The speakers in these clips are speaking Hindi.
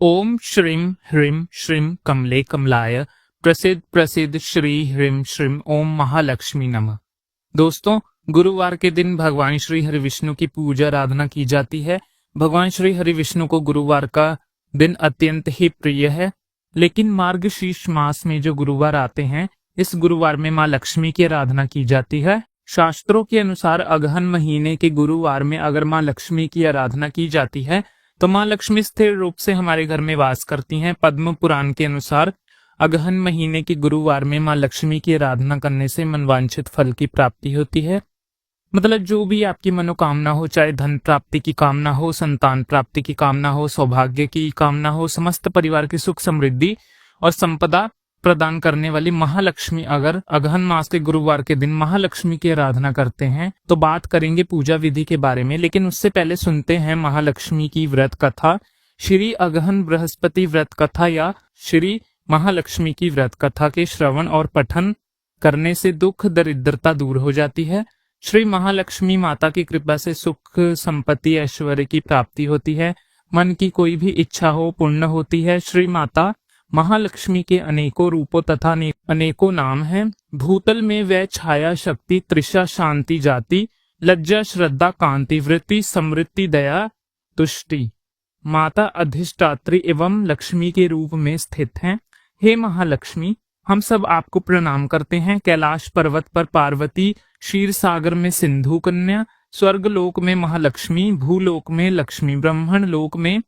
ओम श्रीं ह्रीं श्रीं कमले कमलाय प्रसिद्ध प्रसिद्ध श्री ह्रीं श्रीं ओम महालक्ष्मी नमः। दोस्तों, गुरुवार के दिन भगवान श्री हरि विष्णु की पूजा आराधना की जाती है। भगवान श्री हरि विष्णु को गुरुवार का दिन अत्यंत ही प्रिय है। लेकिन मार्गशीर्ष मास में जो गुरुवार आते हैं, इस गुरुवार में माँ लक्ष्मी की आराधना की जाती है। शास्त्रों के अनुसार अगहन महीने के गुरुवार में अगर माँ लक्ष्मी की आराधना की जाती है तो माँ लक्ष्मी स्थिर रूप से हमारे घर में वास करती हैं। पद्म पुराण के अनुसार अगहन महीने के गुरुवार में माँ लक्ष्मी की आराधना करने से मनवांछित फल की प्राप्ति होती है। मतलब जो भी आपकी मनोकामना हो, चाहे धन प्राप्ति की कामना हो, संतान प्राप्ति की कामना हो, सौभाग्य की कामना हो, समस्त परिवार की सुख समृद्धि और संपदा प्रदान करने वाली महालक्ष्मी अगर अगहन मास के गुरुवार के दिन महालक्ष्मी की आराधना करते हैं तो बात करेंगे पूजा विधि के बारे में। लेकिन उससे पहले सुनते हैं महालक्ष्मी की व्रत कथा। श्री अगहन बृहस्पति व्रत कथा या श्री महालक्ष्मी की व्रत कथा के श्रवण और पठन करने से दुख दरिद्रता दूर हो जाती है। श्री महालक्ष्मी माता की कृपा से सुख संपत्ति ऐश्वर्य की प्राप्ति होती है। मन की कोई भी इच्छा हो पूर्ण होती है। श्री माता महालक्ष्मी के अनेकों रूपों तथा अनेकों नाम हैं। भूतल में वह छाया शक्ति त्रिषा शांति जाति लज्जा श्रद्धा कांति वृत्ति समृद्धि दया तुष्टि माता अधिष्ठात्री एवं लक्ष्मी के रूप में स्थित हैं। हे महालक्ष्मी, हम सब आपको प्रणाम करते हैं। कैलाश पर्वत पर पार्वती, क्षीर सागर में सिंधु कन्या, स्वर्ग लोक में महालक्ष्मी, भूलोक में लक्ष्मी, ब्रह्मण लोक में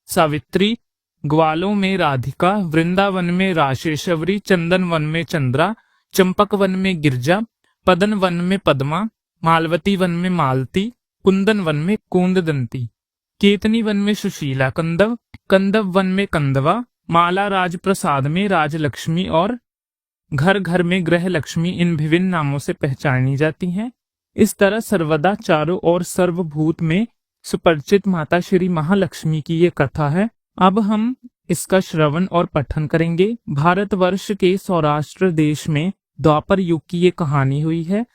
सावित्री, ग्वालों में राधिका, वृंदावन में राशेश्वरी, चंदन वन में चंद्रा, चंपक वन में गिरजा, पदन वन में पद्मा, मालवती वन में मालती, कुंदन वन में कुंददंती, केतनी वन में सुशीला कंदव, कंदव वन में कंदवा, माला राज प्रसाद में राजलक्ष्मी और घर घर में ग्रह लक्ष्मी इन विभिन्न नामों से पहचानी जाती हैं। इस तरह सर्वदा चारों ओर सर्वभूत में सुपरिचित माता श्री महालक्ष्मी की ये कथा है। अब हम इसका श्रवण और पठन करेंगे। भारतवर्ष के सौराष्ट्र देश में द्वापर युग की ये कहानी हुई है।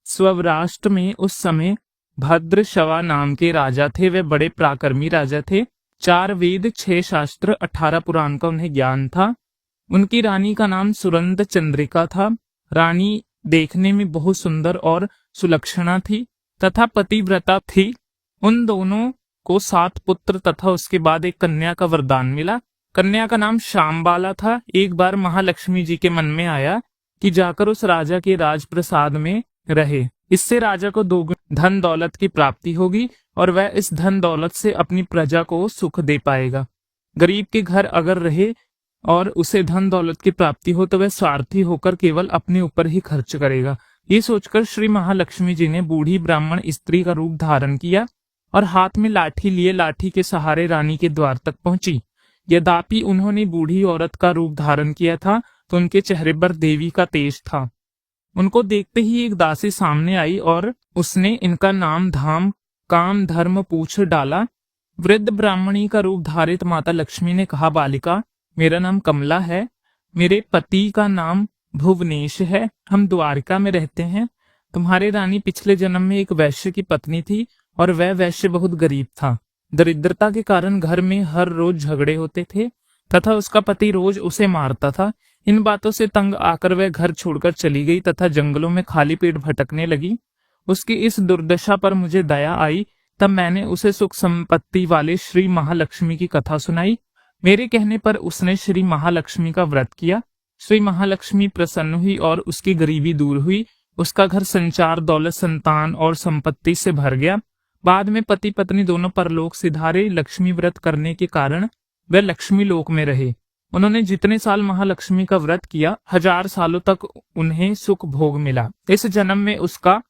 स्वराष्ट्र में उस समय भद्रशवा नाम के राजा थे। वे बड़े पराक्रमी राजा थे। 4 वेद 6 शास्त्र 18 पुराण का उन्हें ज्ञान था। उनकी रानी का नाम सुरंद चंद्रिका था। रानी देखने में बहुत सुंदर और सुलक्षणा थी तथा पतिव्रता थी। उन दोनों को 7 पुत्र तथा उसके बाद एक कन्या का वरदान मिला। कन्या का नाम श्यामबाला था। एक बार महालक्ष्मी जी के मन में आया कि जाकर उस राजा के राजप्रसाद में रहे। इससे राजा को 2 धन दौलत की प्राप्ति होगी और वह इस धन दौलत से अपनी प्रजा को सुख दे पाएगा। गरीब के घर अगर रहे और उसे धन दौलत की प्राप्ति हो तो वह स्वार्थी होकर केवल अपने ऊपर ही खर्च करेगा। ये सोचकर श्री महालक्ष्मी जी ने बूढ़ी ब्राह्मण स्त्री का रूप धारण किया और हाथ में लाठी लिए लाठी के सहारे रानी के द्वार तक पहुंची। यद्यपि उन्होंने बूढ़ी औरत का रूप धारण किया था तो उनके चेहरे पर देवी का तेज था। उनको देखते ही एक दासी सामने आई और उसने इनका नाम धाम काम धर्म पूछ डाला। वृद्ध ब्राह्मणी का रूप धारित माता लक्ष्मी ने कहा, बालिका, मेरा नाम कमला है। मेरे पति का नाम भुवनेश है। हम द्वारिका में रहते हैं। तुम्हारी रानी पिछले जन्म में एक वैश्य की पत्नी थी और वह वैश्य बहुत गरीब था। दरिद्रता के कारण घर में हर रोज झगड़े होते थे तथा उसका पति रोज उसे मारता था। इन बातों से तंग आकर वह घर छोड़कर चली गई तथा जंगलों में खाली पेट भटकने लगी। उसकी इस दुर्दशा पर मुझे दया आई। तब मैंने उसे सुख संपत्ति वाले श्री महालक्ष्मी की कथा सुनाई। मेरे कहने पर उसने श्री महालक्ष्मी का व्रत किया। श्री महालक्ष्मी प्रसन्न हुई और उसकी गरीबी दूर हुई। उसका घर संचार, दौलत, संतान और संपत्ति से भर गया। बाद में पति पत्नी दोनों परलोक सिधारे। लक्ष्मी व्रत करने के कारण वे लक्ष्मी लोक में रहे। उन्होंने जितने साल महालक्ष्मी का व्रत किया, 1000 सालों तक उन्हें सुख भोग मिला। इस जन्म में उसका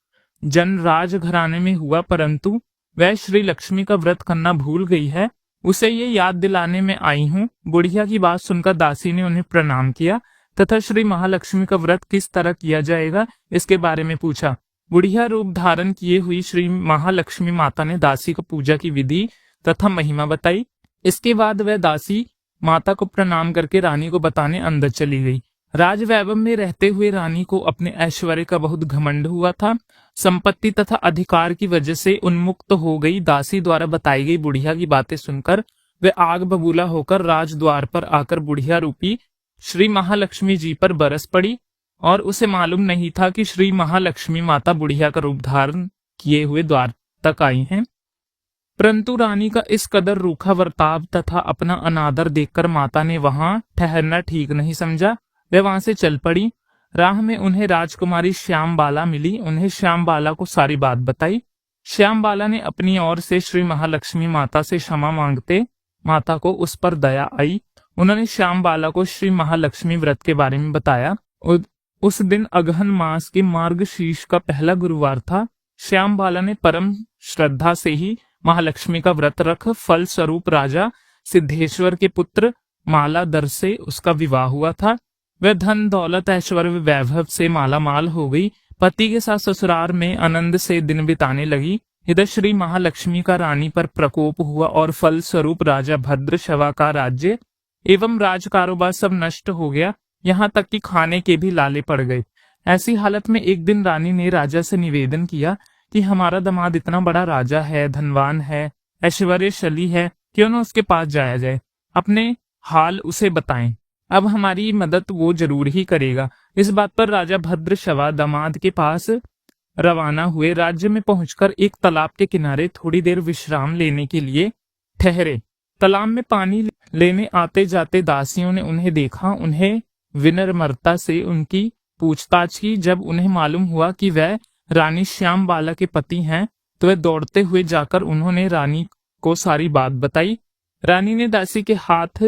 जन्म राज घराने में हुआ, परंतु वह श्री लक्ष्मी का व्रत करना भूल गई है। उसे ये याद दिलाने में आई हूँ। बुढ़िया की बात सुनकर दासी ने उन्हें प्रणाम किया तथा श्री महालक्ष्मी का व्रत किस तरह किया जाएगा इसके बारे में पूछा। बुढ़िया रूप धारण किए हुई श्री महालक्ष्मी माता ने दासी को पूजा की विधि तथा महिमा बताई। इसके बाद वह दासी माता को प्रणाम करके रानी को बताने अंदर चली गई। राजवैभव में रहते हुए रानी को अपने ऐश्वर्य का बहुत घमंड हुआ था। संपत्ति तथा अधिकार की वजह से उन्मुक्त हो गई। दासी द्वारा बताई गई बुढ़िया की बातें सुनकर वे आग बबूला होकर राजद्वार पर आकर बुढ़िया रूपी श्री महालक्ष्मी जी पर बरस पड़ी और उसे मालूम नहीं था कि श्री महालक्ष्मी माता बुढ़िया का रूप धारण किए हुए द्वार तक आई हैं। परंतु रानी का इस कदर रूखा बर्ताव तथा अपना अनादर देखकर माता ने वहां ठहरना ठीक नहीं समझा। वे वहां से चल पड़ी। राह में उन्हें राजकुमारी श्यामबाला मिली। उन्हें श्यामबाला को सारी बात बताई। श्यामबाला ने अपनी ओर से श्री महालक्ष्मी माता से क्षमा मांगते माता को उस पर दया आई। उन्होंने श्यामबाला को श्री महालक्ष्मी व्रत के बारे में बताया। उस दिन अगहन मास के मार्गशीर्ष का पहला गुरुवार था। श्यामबाला ने परम श्रद्धा से ही महालक्ष्मी का व्रत रख फल स्वरूप राजा सिद्धेश्वर के पुत्र मालाधर से उसका विवाह हुआ था। वह धन दौलत ऐश्वर्य वैभव से माला माल हो गई। पति के साथ ससुराल में आनंद से दिन बिताने लगी। इधर श्री महालक्ष्मी का रानी पर प्रकोप हुआ और फल स्वरूप राजा भद्रशवा का राज्य एवं राज कारोबार सब नष्ट हो गया। यहाँ तक कि खाने के भी लाले पड़ गए। ऐसी हालत में एक दिन रानी ने राजा से निवेदन किया कि हमारा दामाद इतना बड़ा राजा है, धनवान है, ऐश्वर्यशाली है, क्यों न उसके पास जाया जाए, अपने हाल उसे बताएं, अब हमारी मदद वो जरूर ही करेगा। इस बात पर राजा भद्रशवा दामाद के पास रवाना हुए। राज्य में पहुंचकर एक तालाब के किनारे थोड़ी देर विश्राम लेने के लिए ठहरे। तालाब में पानी लेने आते जाते दासियों ने उन्हें देखा। उन्हें विनम्रता से उनकी पूछताछ की। जब उन्हें मालूम हुआ कि वह रानी श्यामबाला के पति हैं, तो वह दौड़ते हुए जाकर उन्होंने रानी को सारी बात बताई। रानी ने दासी के हाथ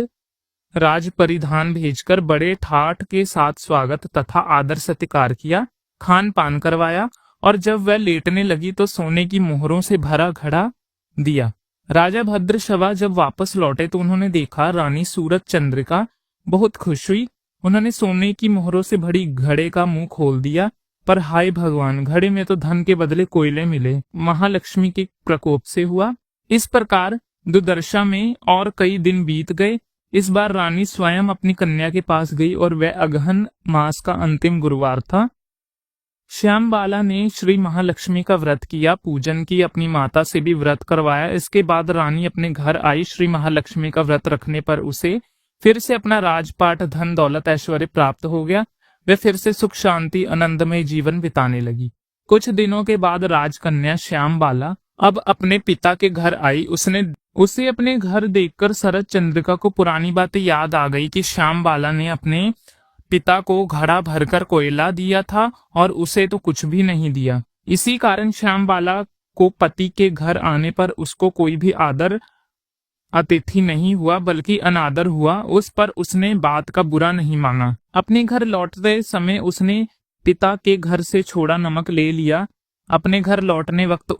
राज परिधान भेजकर बड़े ठाठ के साथ स्वागत तथा आदर सत्कार किया, खान पान करवाया और जब वह लेटने लगी तो सोने की मोहरों से भरा घड़ा दिया। राजा भद्रशवा जब वापस लौटे तो उन्होंने देखा रानी सूरज चंद्रिका बहुत खुश हुई। उन्होंने सोने की मोहरों से भरी घड़े का मुंह खोल दिया, पर हाय भगवान, घड़े में तो धन के बदले कोयले मिले। महालक्ष्मी के प्रकोप से हुआ। इस प्रकार दुर्दशा में और कई दिन बीत गए। इस बार रानी स्वयं अपनी कन्या के पास गई और वह अगहन मास का अंतिम गुरुवार था। श्यामबाला ने श्री महालक्ष्मी का व्रत किया, पूजन की, अपनी माता से भी व्रत करवाया। इसके बाद रानी अपने घर आई। श्री महालक्ष्मी का व्रत रखने पर उसे फिर से अपना राजपाट, धन दौलत, ऐश्वर्य प्राप्त हो गया। वे फिर से सुख शांति आनंदमय जीवन बिताने लगी। कुछ दिनों के बाद राजकन्या श्यामबाला अब अपने पिता के घर आई। उसे अपने घर देखकर शरद चंद्रिका को पुरानी बातें याद आ गई कि श्यामबाला ने अपने पिता को घड़ा भरकर कोयला दिया था और उसे तो कुछ भी नहीं दिया। इसी कारण श्यामबाला को पति के घर आने पर उसको कोई भी आदर अतिथि नहीं हुआ बल्कि अनादर हुआ। उस पर उसने बात का बुरा नहीं माना। अपने घर लौटते समय उसने पिता के घर से छोड़ा नमक ले लिया। अपने घर लौटने वक्त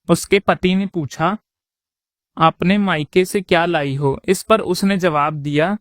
उसके पति ने पूछा, आपने मायके से क्या लाई हो? इस पर उसने जवाब दिया,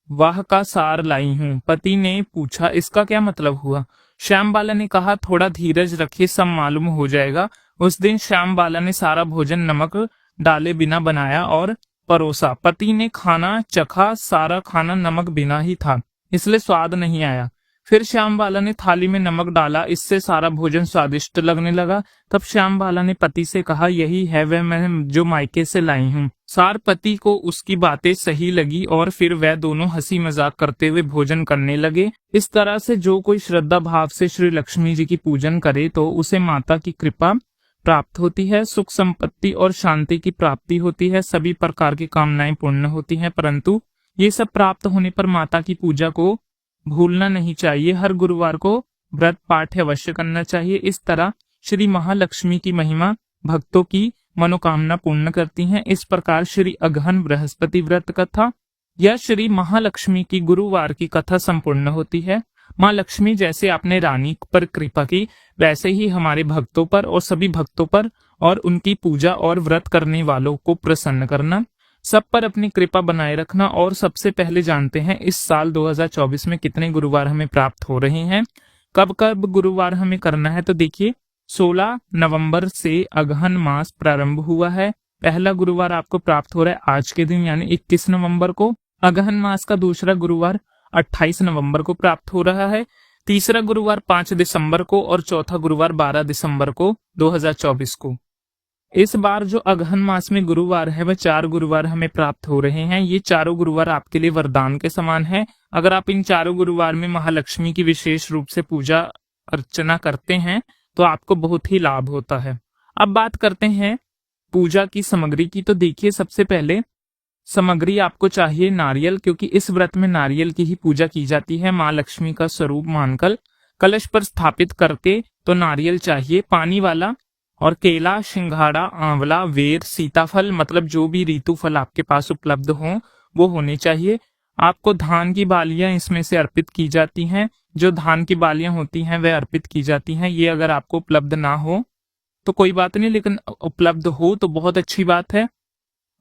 वाह का सार लाई हूँ। पति ने पूछा, इसका क्या मतलब हुआ? श्यामबाला ने कहा, थोड़ा धीरज रखिए, सब मालूम हो जाएगा। उस दिन श्यामबाला ने सारा भोजन नमक डाले बिना बनाया और परोसा। पति ने खाना चखा, सारा खाना नमक बिना ही था, इसलिए स्वाद नहीं आया। फिर श्यामबाला ने थाली में नमक डाला, इससे सारा भोजन स्वादिष्ट लगने लगा। तब श्यामबाला ने पति से कहा, यही है वह मैं जो मायके से लाई हूँ। सार पति को उसकी बातें सही लगी और फिर वह दोनों हंसी मजाक करते हुए भोजन करने लगे। इस तरह से जो कोई श्रद्धा भाव से श्री लक्ष्मी जी की पूजन करे तो उसे माता की कृपा प्राप्त होती है, सुख संपत्ति और शांति की प्राप्ति होती है, सभी प्रकार की कामनाएं पूर्ण होती हैं। परंतु ये सब प्राप्त होने पर माता की पूजा को भूलना नहीं चाहिए। हर गुरुवार को व्रत पाठ अवश्य करना चाहिए। इस तरह श्री महालक्ष्मी की महिमा भक्तों की मनोकामना पूर्ण करती हैं। इस प्रकार श्री अगहन बृहस्पति व्रत कथा या श्री महालक्ष्मी की गुरुवार की कथा संपूर्ण होती है। माँ लक्ष्मी जैसे आपने रानी पर कृपा की, वैसे ही हमारे भक्तों पर और सभी भक्तों पर और उनकी पूजा और व्रत करने वालों को प्रसन्न करना, सब पर अपनी कृपा बनाए रखना। और सबसे पहले जानते हैं इस साल 2024 में कितने गुरुवार हमें प्राप्त हो रहे हैं, कब कब गुरुवार हमें करना है। तो देखिए, 16 नवंबर से अगहन मास प्रारंभ हुआ है। पहला गुरुवार आपको प्राप्त हो रहा है आज के दिन यानी 21 नवंबर को। अगहन मास का दूसरा गुरुवार 28 नवंबर को प्राप्त हो रहा है। तीसरा गुरुवार 5 दिसंबर को और चौथा गुरुवार 12 दिसंबर को 2024 को। इस बार जो अगहन मास में गुरुवार है वह 4 गुरुवार हमें प्राप्त हो रहे हैं। ये चारों गुरुवार आपके लिए वरदान के समान है। अगर आप इन चारों गुरुवार में महालक्ष्मी की विशेष रूप से पूजा अर्चना करते हैं तो आपको बहुत ही लाभ होता है। अब बात करते हैं पूजा की सामग्री की। तो देखिए, सबसे पहले सामग्री आपको चाहिए नारियल, क्योंकि इस व्रत में नारियल की ही पूजा की जाती है माँ लक्ष्मी का स्वरूप मानकर। कलश पर स्थापित करके तो नारियल चाहिए, पानी वाला, और केला, सिंघाड़ा, आंवला, वेर, सीताफल, मतलब जो भी ऋतु फल आपके पास उपलब्ध हो वो होने चाहिए। आपको धान की बालियां इसमें से अर्पित की जाती हैं। जो धान की बालियां होती हैं वह अर्पित की जाती हैं। ये अगर आपको उपलब्ध ना हो तो कोई बात नहीं, लेकिन उपलब्ध हो तो बहुत अच्छी बात है।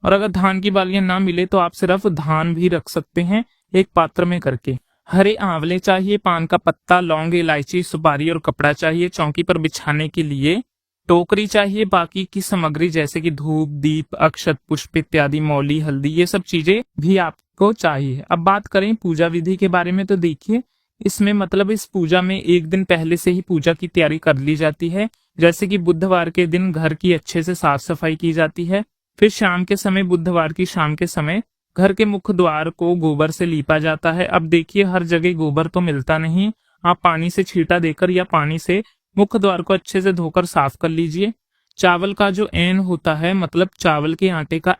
और अगर धान की बालियां ना मिले तो आप सिर्फ धान भी रख सकते हैं एक पात्र में करके। हरे आंवले चाहिए, पान का पत्ता, लौंग, इलायची, सुपारी और कपड़ा चाहिए। चौकी पर बिछाने के लिए टोकरी चाहिए। बाकी की सामग्री जैसे कि धूप, दीप, अक्षत, पुष्प इत्यादि, मौली, हल्दी, ये सब चीजें भी आपको चाहिए। अब बात करें पूजा विधि के बारे में, तो देखिए, इसमें मतलब इस पूजा में एक दिन पहले से ही पूजा की तैयारी कर ली जाती है। जैसे कि बुधवार के दिन घर की अच्छे से साफ सफाई की जाती है। फिर शाम के समय, बुधवार की शाम के समय, घर के मुख्य द्वार को गोबर से लीपा जाता है। अब देखिए, हर जगह गोबर तो मिलता नहीं, आप पानी से छींटा देकर या पानी से मुख्य द्वार को अच्छे से धोकर साफ कर लीजिए। चावल का जो एन होता है, मतलब चावल के आटे का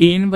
एन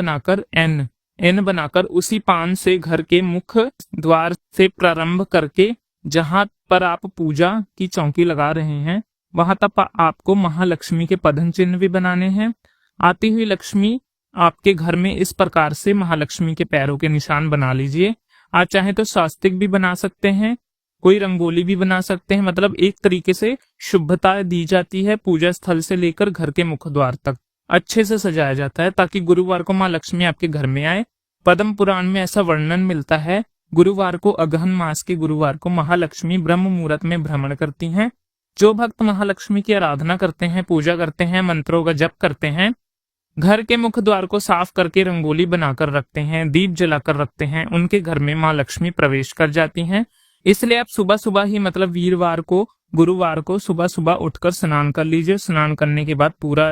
बनाकर उसी पान से घर के मुख्य द्वार से प्रारंभ करके जहां पर आप पूजा की चौकी लगा रहे हैं वहां तक आपको महालक्ष्मी के पदन चिन्ह भी बनाने हैं। आती हुई लक्ष्मी आपके घर में इस प्रकार से महालक्ष्मी के पैरों के निशान बना लीजिए। आप चाहे तो स्वास्तिक भी बना सकते हैं, कोई रंगोली भी बना सकते हैं। मतलब एक तरीके से शुभता दी जाती है। पूजा स्थल से लेकर घर के मुख्य द्वार तक अच्छे से सजाया जाता है ताकि गुरुवार को माँ लक्ष्मी आपके घर में आए। पद्म पुराण में ऐसा वर्णन मिलता है, गुरुवार को, अगहन मास के गुरुवार को महालक्ष्मी ब्रह्म मुहूर्त में भ्रमण करती हैं। जो भक्त महालक्ष्मी की आराधना करते हैं, पूजा करते हैं, मंत्रों का जप करते हैं, घर के मुख्य द्वार को साफ करके रंगोली बनाकर रखते हैं, दीप जलाकर रखते हैं, उनके घर में माँ लक्ष्मी प्रवेश कर जाती हैं। इसलिए आप सुबह सुबह ही, मतलब वीरवार को, गुरुवार को सुबह सुबह उठकर स्नान कर लीजिए। स्नान करने के बाद पूरा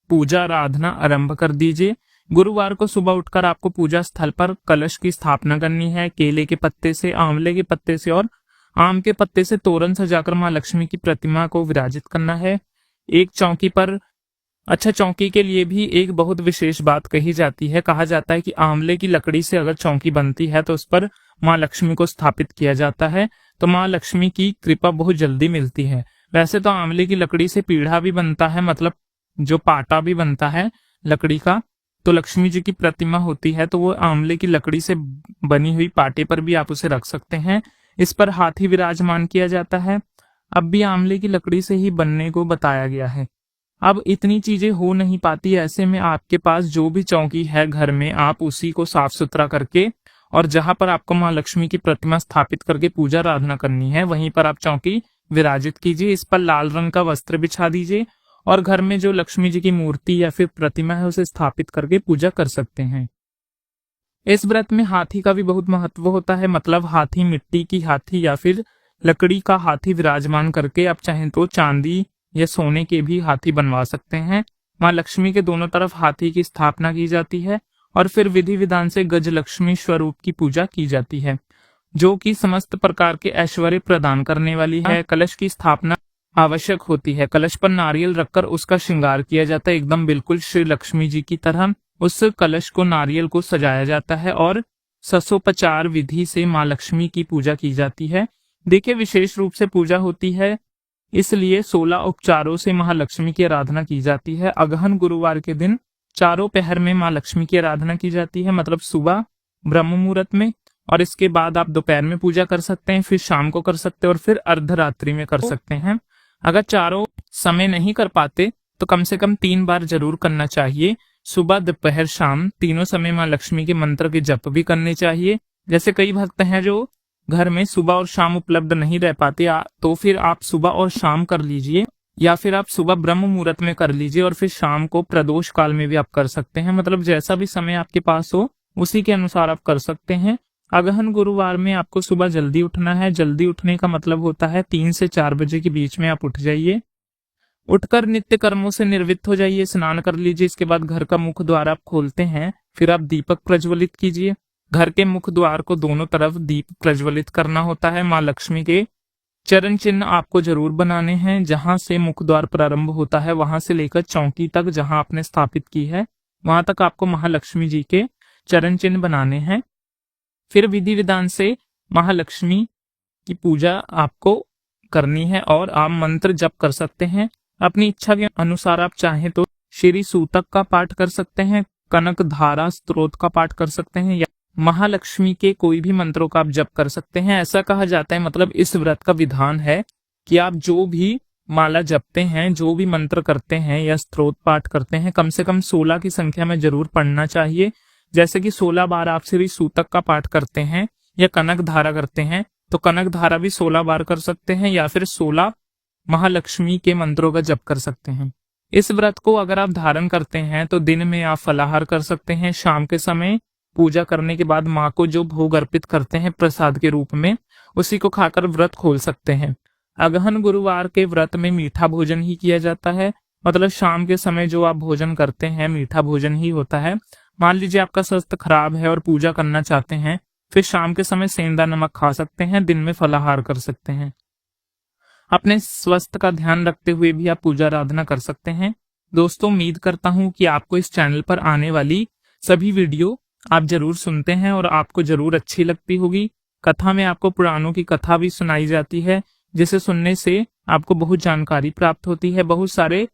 पूजा आराधना आरंभ कर दीजिए। गुरुवार को सुबह उठकर आपको पूजा स्थल पर कलश की स्थापना करनी है। केले के पत्ते से, आंवले के पत्ते से और आम के पत्ते से तोरण सजाकर माँ लक्ष्मी की प्रतिमा को विराजित करना है। एक चौकी पर, अच्छा, चौकी के लिए भी एक बहुत विशेष बात कही जाती है। कहा जाता है कि आंवले की लकड़ी से अगर चौकी बनती है तो उस पर माँ लक्ष्मी को स्थापित किया जाता है, तो माँ लक्ष्मी की कृपा बहुत जल्दी मिलती है। वैसे तो आंवले की लकड़ी से पीढ़ा भी बनता है, मतलब जो पाटा भी बनता है लकड़ी का। तो लक्ष्मी जी की प्रतिमा होती है तो वो आंवले की लकड़ी से बनी हुई पाटे पर भी आप उसे रख सकते हैं। इस पर हाथी विराजमान किया जाता है। अब भी आंवले की लकड़ी से ही बनने को बताया गया है। अब इतनी चीजें हो नहीं पाती, ऐसे में आपके पास जो भी चौकी है घर में, आप उसी को साफ सुथरा करके, और जहां पर आपको माँ लक्ष्मी की प्रतिमा स्थापित करके पूजा आराधना करनी है वहीं पर आप चौकी विराजित कीजिए। इस पर लाल रंग का वस्त्र बिछा दीजिए और घर में जो लक्ष्मी जी की मूर्ति या फिर प्रतिमा है उसे स्थापित करके पूजा कर सकते हैं। इस व्रत में हाथी का भी बहुत महत्व होता है, मतलब हाथी, मिट्टी की हाथी या फिर लकड़ी का हाथी विराजमान करके आप चाहें तो चांदी या सोने के भी हाथी बनवा सकते हैं। माँ लक्ष्मी के दोनों तरफ हाथी की स्थापना की जाती है और फिर विधि विधान से गज लक्ष्मी स्वरूप की पूजा की जाती है, जो कि समस्त प्रकार के ऐश्वर्य प्रदान करने वाली है। कलश की स्थापना आवश्यक होती है। कलश पर नारियल रखकर उसका श्रृंगार किया जाता है, एकदम बिल्कुल श्री लक्ष्मी जी की तरह। उस कलश को, नारियल को सजाया जाता है और ससोपचार विधि से माँ लक्ष्मी की पूजा की जाती है। देखिए, विशेष रूप से पूजा होती है, इसलिए 16 उपचारों से महालक्ष्मी की आराधना की जाती है। अगहन गुरुवार के दिन चारों पहर में माँ लक्ष्मी की आराधना की जाती है, मतलब सुबह ब्रह्म मुहूर्त में, और इसके बाद आप दोपहर में पूजा कर सकते हैं, फिर शाम को कर सकते हैं और फिर अर्धरात्रि में कर सकते हैं। अगर चारों समय नहीं कर पाते तो कम से कम 3 बार जरूर करना चाहिए। सुबह, दोपहर, शाम, तीनों समय माँ लक्ष्मी के मंत्र के जप भी करने चाहिए। जैसे कई भक्त हैं जो घर में सुबह और शाम उपलब्ध नहीं रह पाते, तो फिर आप सुबह और शाम कर लीजिए, या फिर आप सुबह ब्रह्म मुहूर्त में कर लीजिए और फिर शाम को प्रदोष काल में भी आप कर सकते हैं। मतलब जैसा भी समय आपके पास हो उसी के अनुसार आप कर सकते हैं। अगहन गुरुवार में आपको सुबह जल्दी उठना है। जल्दी उठने का मतलब होता है 3 से 4 बजे के बीच में आप उठ जाइए। उठकर नित्य कर्मों से निर्वृत्त हो जाइए, स्नान कर लीजिए। इसके बाद घर का मुख द्वार आप खोलते हैं, फिर आप दीपक प्रज्वलित कीजिए। घर के मुख द्वार को दोनों तरफ दीप प्रज्वलित करना होता है। माँ लक्ष्मी के चरण चिन्ह आपको जरूर बनाने हैं। जहां से मुख द्वार प्रारंभ होता है वहां से लेकर चौकी तक जहां आपने स्थापित की है वहां तक आपको महालक्ष्मी जी के चरण चिन्ह बनाने हैं। फिर विधि विधान से महालक्ष्मी की पूजा आपको करनी है और आप मंत्र जप कर सकते हैं। अपनी इच्छा के अनुसार आप चाहें तो श्री सूतक का पाठ कर सकते हैं, कनक धारा स्तोत्र का पाठ कर सकते हैं, या महालक्ष्मी के कोई भी मंत्रों का आप जप कर सकते हैं। ऐसा कहा जाता है, मतलब इस व्रत का विधान है कि आप जो भी माला जपते हैं, जो भी मंत्र करते हैं या स्तोत्र पाठ करते हैं, कम से कम 16 की संख्या में जरूर पढ़ना चाहिए। जैसे कि 16 बार आप श्री सूतक का पाठ करते हैं या कनक धारा करते हैं तो कनक धारा भी 16 बार कर सकते हैं, या फिर 16 महालक्ष्मी के मंत्रों का जप कर सकते हैं। इस व्रत को अगर आप धारण करते हैं तो दिन में आप फलाहार कर सकते हैं। शाम के समय पूजा करने के बाद माँ को जो भोग अर्पित करते हैं प्रसाद के रूप में, उसी को खाकर व्रत खोल सकते हैं। अगहन गुरुवार के व्रत में मीठा भोजन ही किया जाता है, मतलब शाम के समय जो आप भोजन करते हैं मीठा भोजन ही होता है। मान लीजिए आपका स्वास्थ्य खराब है और पूजा करना चाहते हैं, फिर शाम के समय सेंधा नमक खा सकते हैं, दिन में फलाहार कर सकते हैं। अपने स्वास्थ्य का ध्यान रखते हुए भी आप पूजा आराधना कर सकते हैं। दोस्तों, उम्मीद करता हूं कि आपको इस चैनल पर आने वाली सभी वीडियो आप जरूर सुनते हैं और आपको जरूर अच्छी लगती होगी। कथा में आपको पुराणों की कथा भी सुनाई जाती है, जिसे सुनने से आपको बहुत जानकारी प्राप्त होती है, बहुत सारे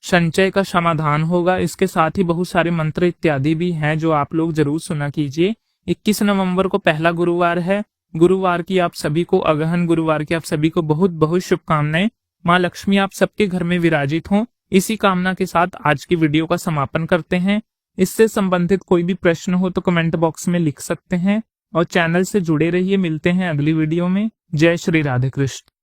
संचय का समाधान होगा। इसके साथ ही बहुत सारे मंत्र इत्यादि भी हैं जो आप लोग जरूर सुना कीजिए। 21 नवंबर को पहला गुरुवार है। गुरुवार की आप सभी को, अगहन गुरुवार की आप सभी को बहुत बहुत शुभकामनाएं। माँ लक्ष्मी आप सबके घर में विराजित हों। इसी कामना के साथ आज की वीडियो का समापन करते हैं। इससे संबंधित कोई भी प्रश्न हो तो कमेंट बॉक्स में लिख सकते हैं और चैनल से जुड़े रहिए। मिलते हैं अगली वीडियो में। जय श्री राधे कृष्ण।